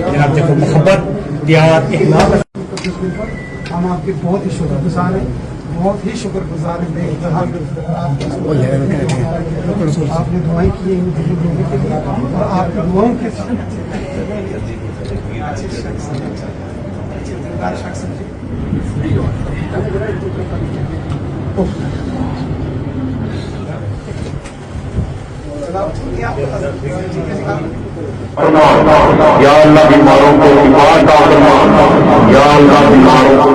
जनाब देखो मोहब्बत प्यार इखलास, हम आपके बहुत ही शुक्रगुजार हैं, बहुत ही शुक्रगुजार हैं। आपने दुआएं की इन लोगों के लिए और आपकी दुआओं के या अल्लाह बीमारों को शिफा अता फरमा, या अल्लाह बीमारों को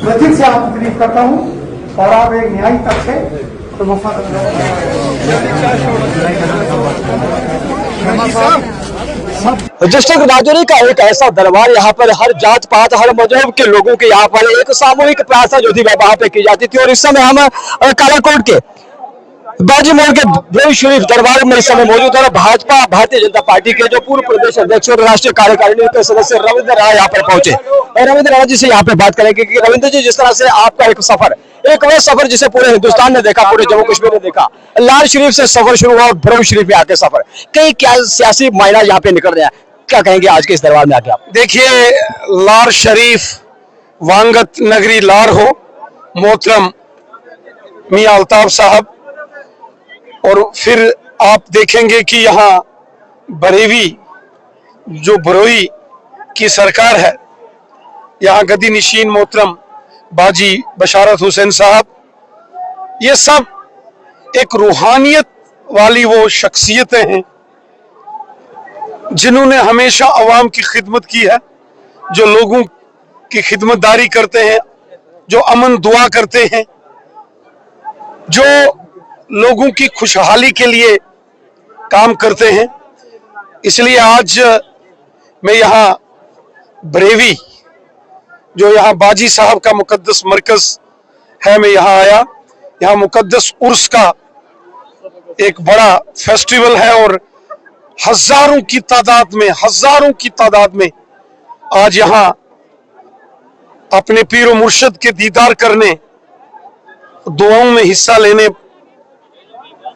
मैं दिल से आपको तकलीफ करता हूँ और आप एक न्यायी तक है तो डिस्ट्रिक्ट राजौरी का एक ऐसा दरबार, यहाँ पर हर जात पात हर मजहब के लोगों के यहाँ पर एक सामूहिक प्रार्थना जो थी वहाँ पे की जाती थी। और इस समय हम कालाकोट के बाजी मोड़ के ब्रह्म शरीफ दरबार में इस समय मौजूद है। भाजपा भारतीय जनता पार्टी के जो पूर्व प्रदेश अध्यक्ष और राष्ट्रीय कार्यकारिणी के सदस्य रविंद्र राय यहाँ पर पहुंचे और रविंद्र राय जी से यहाँ पे बात करेंगे कि रविंद्र जी, जिस तरह से आपका एक सफर, एक वह सफर जिसे पूरे हिंदुस्तान ने देखा, पूरे जम्मू कश्मीर ने देखा, लाल शरीफ से सफर शुरू हुआ और ब्रह्म शरीफ में आके सफर, कई क्या सियासी मायना यहाँ पे निकल रहे हैं, क्या कहेंगे आज के इस दरबार में आके आप? देखिए, लार शरीफ वांगत नगरी लार हो, मोहतरम मियां अल्ताफ साहब, और फिर आप देखेंगे कि यहाँ बरेवी जो बरोई की सरकार है, यहाँ गद्दी निशीन मोहतरम बाजी बशारत हुसैन साहब, ये सब एक रूहानियत वाली वो शख्सियतें हैं जिन्होंने हमेशा अवाम की खिदमत की है, जो लोगों की खिदमतदारी करते हैं, जो अमन दुआ करते हैं, जो लोगों की खुशहाली के लिए काम करते हैं। इसलिए आज मैं यहाँ बरेवी, जो यहाँ बाजी साहब का मुकद्दस मरकज है, मैं यहाँ आया। यहाँ मुकद्दस उर्स का एक बड़ा फेस्टिवल है और हजारों की तादाद में आज यहाँ अपने पीर मुर्शद के दीदार करने, दुआओं में हिस्सा लेने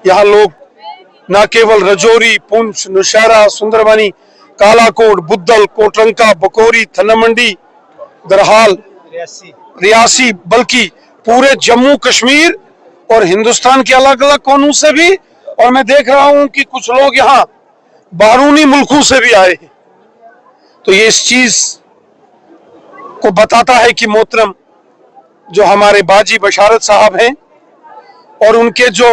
यहाँ लोग न केवल रजौरी, पुंछ, नौशहरा, सुंदरबनी, कालाकोट, बुद्धल, कोटरंका, बकोरी, थनामंडी, दरहाल, रियासी, बल्कि पूरे जम्मू कश्मीर और हिंदुस्तान के अलग अलग कोनों से भी, और मैं देख रहा हूं कि कुछ लोग यहाँ बारूनी मुल्कों से भी आए हैं। तो ये इस चीज को बताता है कि मोहतरम जो हमारे बाजी बशारत साहब हैं और उनके जो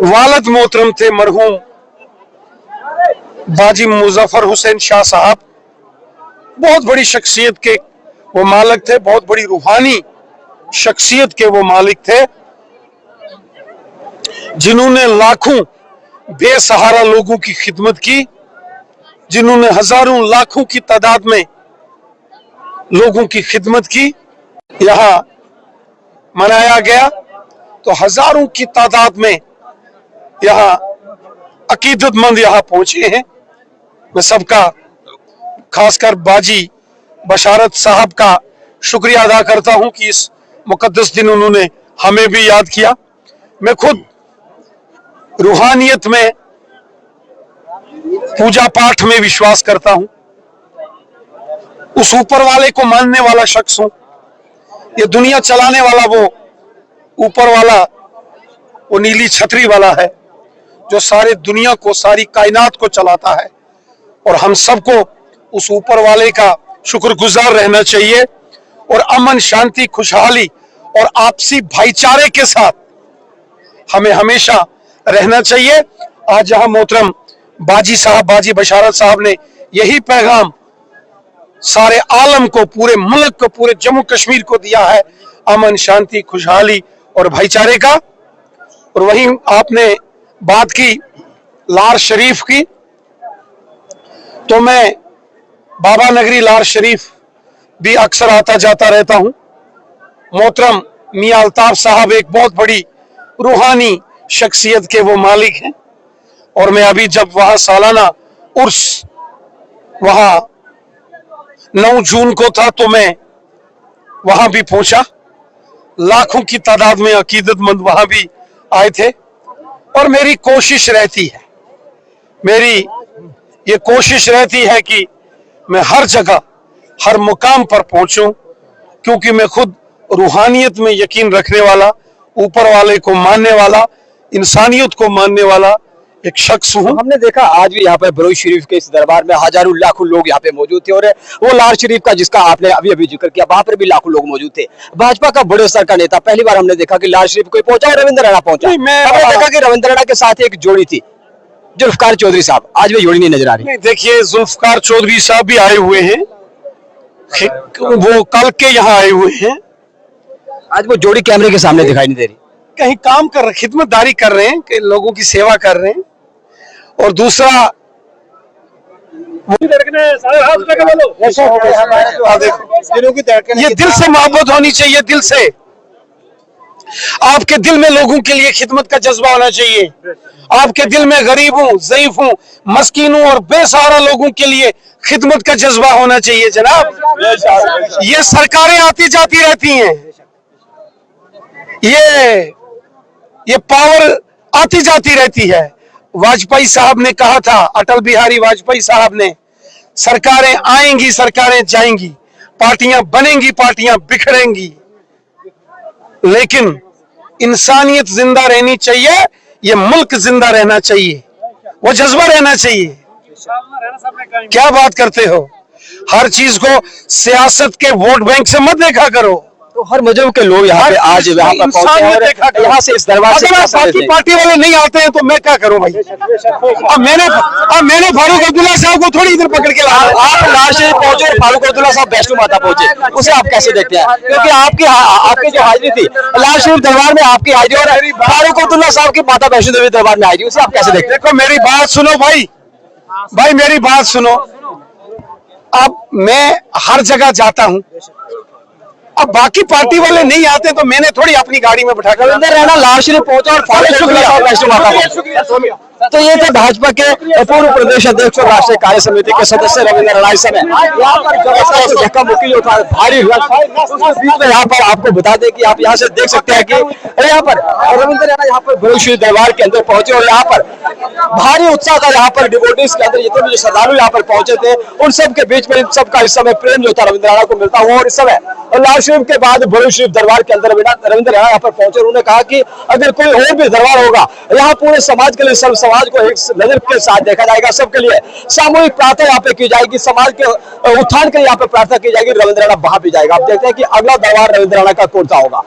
वालिद मोहतरम थे मरहूम बाजी मुजफ्फर हुसैन शाह साहब, बहुत बड़ी शख्सियत के वो मालिक थे, बहुत बड़ी रूहानी शख्सियत के वो मालिक थे, जिन्होंने लाखों बेसहारा लोगों की खिदमत की, जिन्होंने हजारों लाखों की तादाद में लोगों की खिदमत की। यहाँ मनाया गया तो हजारों की तादाद में यहाँ अकीदतमंद यहाँ पहुंचे हैं। मैं सबका, खासकर बाजी बशारत साहब का शुक्रिया अदा करता हूं कि इस मुकद्दस दिन उन्होंने हमें भी याद किया। मैं खुद रूहानियत में, पूजा पाठ में विश्वास करता हूं, उस ऊपर वाले को मानने वाला शख्स हूं। ये दुनिया चलाने वाला वो ऊपर वाला, वो नीली छतरी वाला है जो सारे दुनिया को, सारी कायनात को चलाता है, और हम सबको उस ऊपर वाले का शुक्रगुजार रहना चाहिए और अमन, शांति, खुशहाली और आपसी भाईचारे के साथ हमें हमेशा रहना चाहिए। आज जहां मोहतरम बाजी साहब, बाजी बशारत साहब ने यही पैगाम सारे आलम को, पूरे मुल्क को, पूरे जम्मू कश्मीर को दिया है, अमन, शांति, खुशहाली और भाईचारे का। और वहीं आपने बात की लार शरीफ की, तो मैं बाबा नगरी लार शरीफ भी अक्सर आता जाता रहता हूं। मोहतरम मियां अल्ताफ साहब एक बहुत बड़ी रूहानी शख्सियत के वो मालिक हैं। और मैं अभी जब वहां सालाना उर्स वहां 9 जून को था तो मैं वहां भी पहुंचा। लाखों की तादाद में अकीदतमंद वहां भी आए थे। और मेरी कोशिश रहती है, मेरी ये कोशिश रहती है कि मैं हर जगह हर मुकाम पर पहुंचूं, क्योंकि मैं खुद रूहानियत में यकीन रखने वाला, ऊपर वाले को मानने वाला, इंसानियत को मानने वाला एक शख्स हूं। हमने देखा आज भी यहाँ पर बरोज शरीफ के इस दरबार में हजारों लाखों लोग यहाँ पे मौजूद थे, और वो लाल शरीफ का जिसका आपने अभी अभी जिक्र किया, वहां पर भी लाखों लोग मौजूद थे। भाजपा का बड़े स्तर का नेता, पहली बार हमने देखा कि लाल शरीफ कोई पहुंचा और रविंद्र रैना पहुंचा। हमने देखा कि रविंद्र रैना के साथ एक जोड़ी थी, जुल्फकार चौधरी साहब, आज भी जोड़ी नहीं नजर आ रही। देखिए, जुल्फकार चौधरी साहब भी आए हुए हैं, वो कल के यहाँ आए हुए हैं। आज वो जोड़ी कैमरे के सामने दिखाई नहीं दे रही। कहीं काम कर रहे, खिदमतदारी कर रहे हैं, कि लोगों की सेवा कर रहे हैं। और दूसरा ये दिल से मोहब्बत होनी चाहिए, दिल से आपके दिल में लोगों के लिए खिदमत का जज्बा होना चाहिए। आपके दिल में गरीबों, ज़ईफों, मस्कीनों और बेसहारा लोगों के लिए खिदमत का जज्बा होना चाहिए जनाब। ये सरकारें आती जाती रहती हैं, ये पावर आती जाती रहती है। वाजपेयी साहब ने कहा था, अटल बिहारी वाजपेयी साहब ने, सरकारें आएंगी, सरकारें जाएंगी, पार्टियां बनेंगी, पार्टियां बिखरेंगी, लेकिन इंसानियत जिंदा रहनी चाहिए, ये मुल्क जिंदा रहना चाहिए, वो जज्बा रहना चाहिए। क्या बात करते हो? हर चीज को सियासत के वोट बैंक से मत देखा करो। तो हर मजहब के लोग यहाँ पे आज यहाँ पर पहुंचे हैं, यहाँ से इस दरबार से बाकी पार्टी वाले नहीं आते हैं तो मैं क्या करूं भाई? अब मैंने फारूक अब्दुल्ला साहब को थोड़ी इधर पकड़ के लाया। आप लाल शरीफ पहुंचे और फारूक अब्दुल्ला साहब वैष्णो माता पहुंचे, उसे आप कैसे देखते हैं? क्योंकि आपकी जो हाजिरी थी लाल शरीफ दरबार में, आपकी हाजिरी और फारूक अब्दुल्ला साहब की माता वैष्णो देवी दरबार में हाजिरी, उसे आप कैसे देखते हैं? देखो, मेरी बात सुनो भाई, मेरी बात सुनो। अब मैं हर जगह जाता हूं, अब बाकी पार्टी वाले नहीं आते तो मैंने थोड़ी अपनी गाड़ी में बैठा कर रविंद्र रैना लाल शरीफ पहुंचा और फारूक अब्दुल्ला साहब वैष्णो माता पहुंचे। तो ये थे भाजपा के पूर्व प्रदेश अध्यक्ष और राष्ट्रीय कार्य समिति के सदस्य रविंद्र रैना। इस समय यहाँ पर धक्का मुक्की जो था, भारी बीच में यहाँ पर आपको बता दें कि आप यहाँ से देख सकते हैं कि यहाँ पर रविंद्र रैना यहाँ पर बरोज शरीफ दरबार के अंदर पहुंचे और यहाँ पर भारी उत्साह था। यहाँ पर डिवोटीज के अंदर जितने भी श्रद्धालु यहाँ पर पहुंचे थे, उन सब के बीच में इन सबका इस समय प्रेम जो था रविंद्र रैना को मिलता हुआ। और इस समय लाल शरीफ के बाद बरोज शरीफ दरबार के अंदर रविंद्र रैना यहाँ पर पहुंचे। उन्होंने कहा कि अगर कोई और भी दरबार होगा, यहाँ पूरे समाज के लिए, सब समाज को एक नजर के साथ देखा जाएगा, सबके लिए सामूहिक प्रार्थना यहाँ पे की जाएगी, समाज के उत्थान के लिए यहाँ पे प्रार्थना की जाएगी। रविंद्र रैना वहां भी जाएगा। आप देखते हैं कि अगला दरबार रविंद्र रैना का कौन सा होगा।